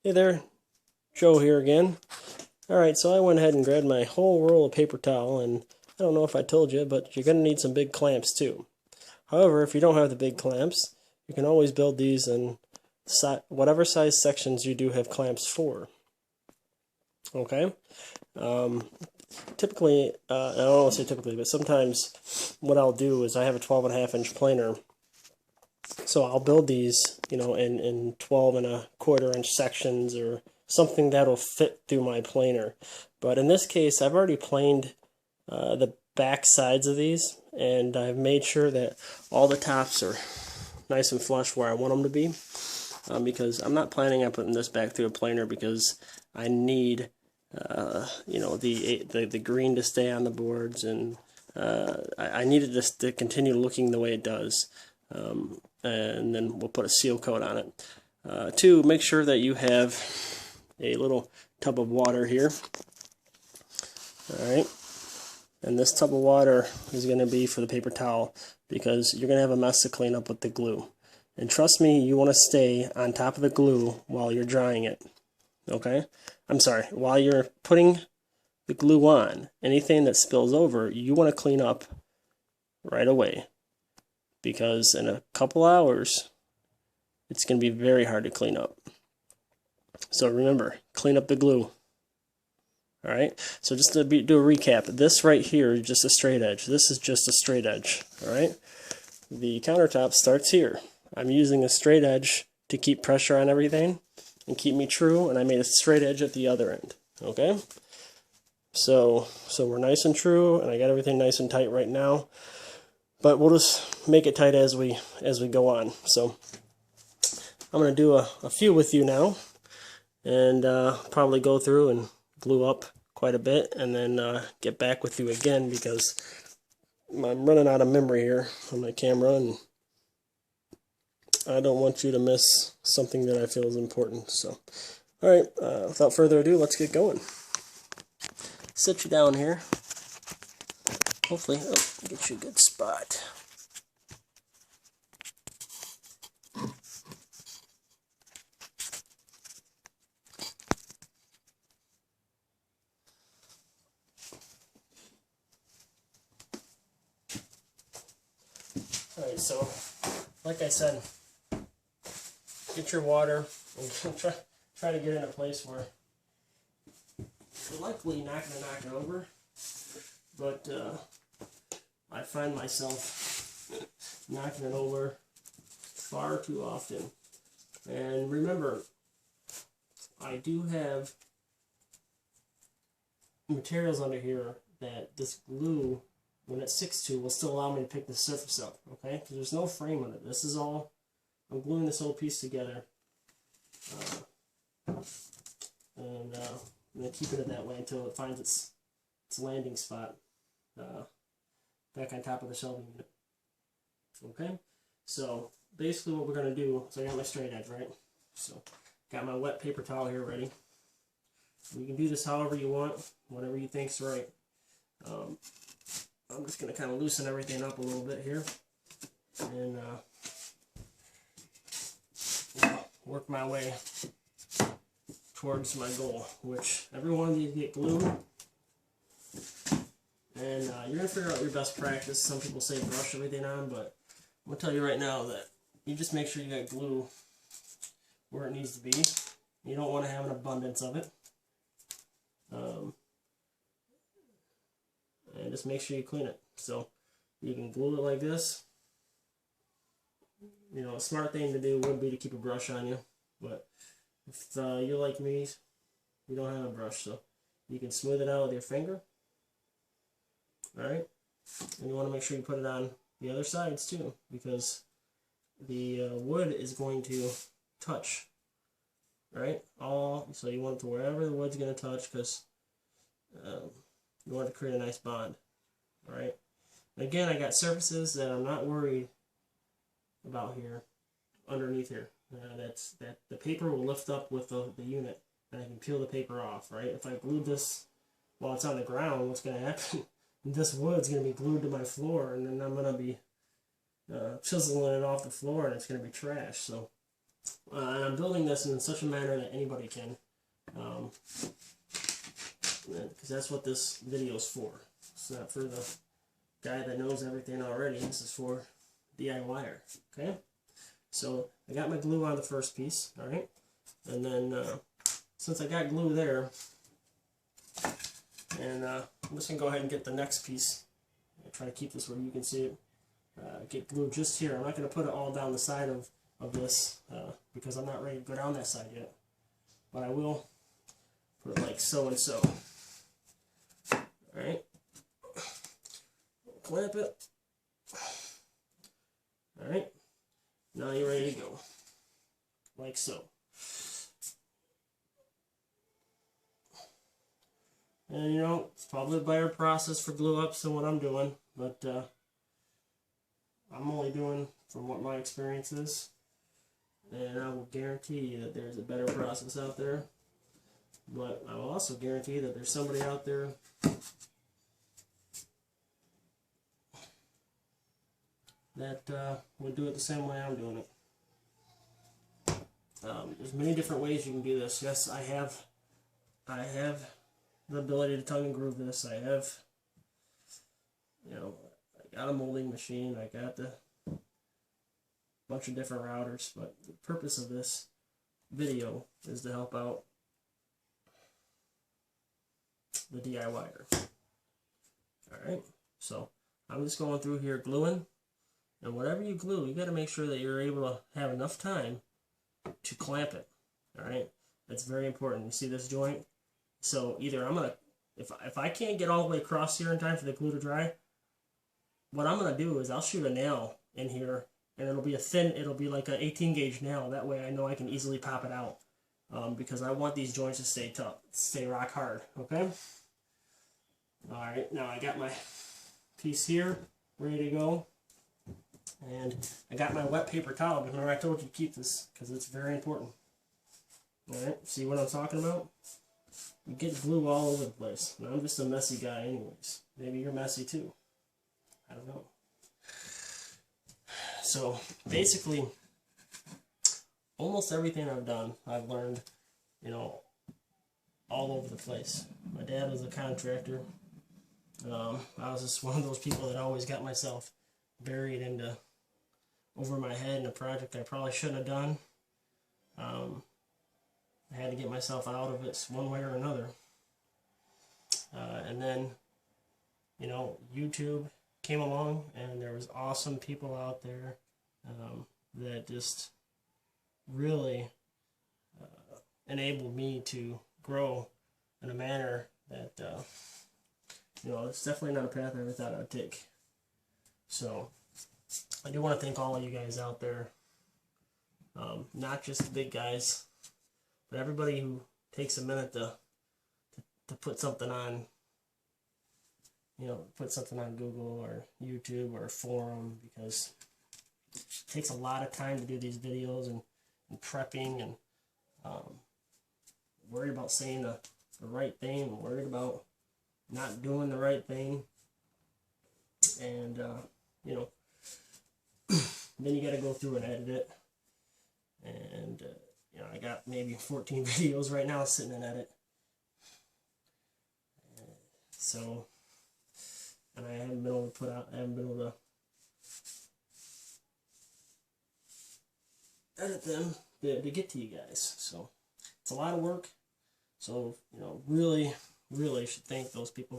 Hey there, Joe here again. Alright, so I went ahead and grabbed my whole roll of paper towel, and I don't know if I told you, but you're going to need some big clamps too. However, if you don't have the big clamps, you can always build these in whatever size sections you do have clamps for. Okay? Typically, I don't want to say typically, but sometimes what I'll do is I have a 12.5-inch planer. So I'll build these, in 12.25-inch sections or something that'll fit through my planer. But in this case, I've already planed the back sides of these, and I've made sure that all the tops are nice and flush where I want them to be. Because I'm not planning on putting this back through a planer because I need, the green to stay on the boards, and I need it just to continue looking the way it does. And then we'll put a seal coat on it. Two, make sure that you have a little tub of water here. Alright, and this tub of water is going to be for the paper towel because you're going to have a mess to clean up with the glue. And trust me, you want to stay on top of the glue while you're drying it. Okay? I'm sorry, while you're putting the glue on, anything that spills over, you want to clean up right away. Because in a couple hours, it's going to be very hard to clean up. So remember, clean up the glue. Alright, so just to do a recap, this right here is just a straight edge. This is just a straight edge. Alright, the countertop starts here. I'm using a straight edge to keep pressure on everything and keep me true, and I made a straight edge at the other end. Okay, so we're nice and true, and I got everything nice and tight right now. But we'll just make it tight as we go on. So I'm going to do a few with you now, and probably go through and glue up quite a bit, and then get back with you again because I'm running out of memory here on my camera, and I don't want you to miss something that I feel is important. So, all right, without further ado, let's get going. Sit you down here. Hopefully, get you a good spot. Alright, so, like I said, get your water and try to get in a place where you're likely not going to knock it over, but I find myself knocking it over far too often. And remember, I do have materials under here that this glue, when it sticks to, will still allow me to pick the surface up, okay? Because there's no frame on it. This is all, I'm gluing this whole piece together. And I'm going to keep it that way until it finds its landing spot. Back on top of the shelving unit. Okay, so basically what we're going to do, so I got my straight edge, right? So got my wet paper towel here ready. You can do this however you want, whatever you think's right. I'm just going to kind of loosen everything up a little bit here and work my way towards my goal, which every one of these get glued. And you're going to figure out your best practice. Some people say brush everything on, but I'm going to tell you right now that you just make sure you got glue where it needs to be. You don't want to have an abundance of it. And just make sure you clean it. So you can glue it like this. You know, a smart thing to do would be to keep a brush on you. But if you're like me, you don't have a brush, so you can smooth it out with your finger. Alright, and you want to make sure you put it on the other sides too, because the wood is going to touch, right? So you want it to wherever the wood's going to touch, because you want to create a nice bond. Alright, again, I got surfaces that I'm not worried about here, underneath here. That the paper will lift up with the unit, and I can peel the paper off, right? If I glued this while it's on the ground, what's going to happen? This wood's going to be glued to my floor, and then I'm going to be chiseling it off the floor, and it's going to be trash. So And I'm building this in such a manner that anybody can, because that's what this video is for. It's not for the guy that knows everything already. This is for DIYer. Okay, so I got my glue on the first piece. All right, and then since I got glue there, and I'm just gonna go ahead and get the next piece. I'll try to keep this where you can see it. Get glue just here. I'm not gonna put it all down the side of this because I'm not ready to go down that side yet. But I will put it like so and so. Alright. Clamp it. Alright. Now you're ready to go. Like so. And you know, it's probably a better process for glue ups than what I'm doing, but I'm only doing from what my experience is. And I will guarantee you that there's a better process out there. But I will also guarantee that there's somebody out there that would do it the same way I'm doing it. There's many different ways you can do this. Yes, I have the ability to tongue and groove this. I have, you know, I got a molding machine. I got the bunch of different routers, but the purpose of this video is to help out the DIYer. Alright, so I'm just going through here gluing, and whatever you glue, you got to make sure that you're able to have enough time to clamp it. Alright, that's very important. You see this joint? So either I'm gonna, if I can't get all the way across here in time for the glue to dry, what I'm gonna do is I'll shoot a nail in here, and it'll be a thin, it'll be like an 18 gauge nail. That way I know I can easily pop it out, because I want these joints to stay tough, stay rock hard. Okay. All right. Now I got my piece here ready to go, and I got my wet paper towel. Remember I told you to keep this because it's very important. All right. See what I'm talking about? You get glue all over the place. And I'm just a messy guy, anyways. Maybe you're messy too. I don't know. So basically, almost everything I've done, I've learned, you know, all over the place. My dad was a contractor. I was just one of those people that always got myself buried into over my head in a project I probably shouldn't have done. I had to get myself out of it one way or another. And then, you know, YouTube came along, and there was awesome people out there that just really enabled me to grow in a manner that you know, it's definitely not a path I ever thought I would take. So I do want to thank all of you guys out there, not just the big guys, but everybody who takes a minute to put something on, you know, put something on Google or YouTube or a forum, because it takes a lot of time to do these videos and prepping and worried about saying the right thing and worried about not doing the right thing. And, you know, then you got to go through and edit it. And, you know, I got maybe 14 videos right now sitting in edit. So, and I haven't been able to put out, I haven't been able to edit them to get to you guys. So, it's a lot of work. So, you know, really should thank those people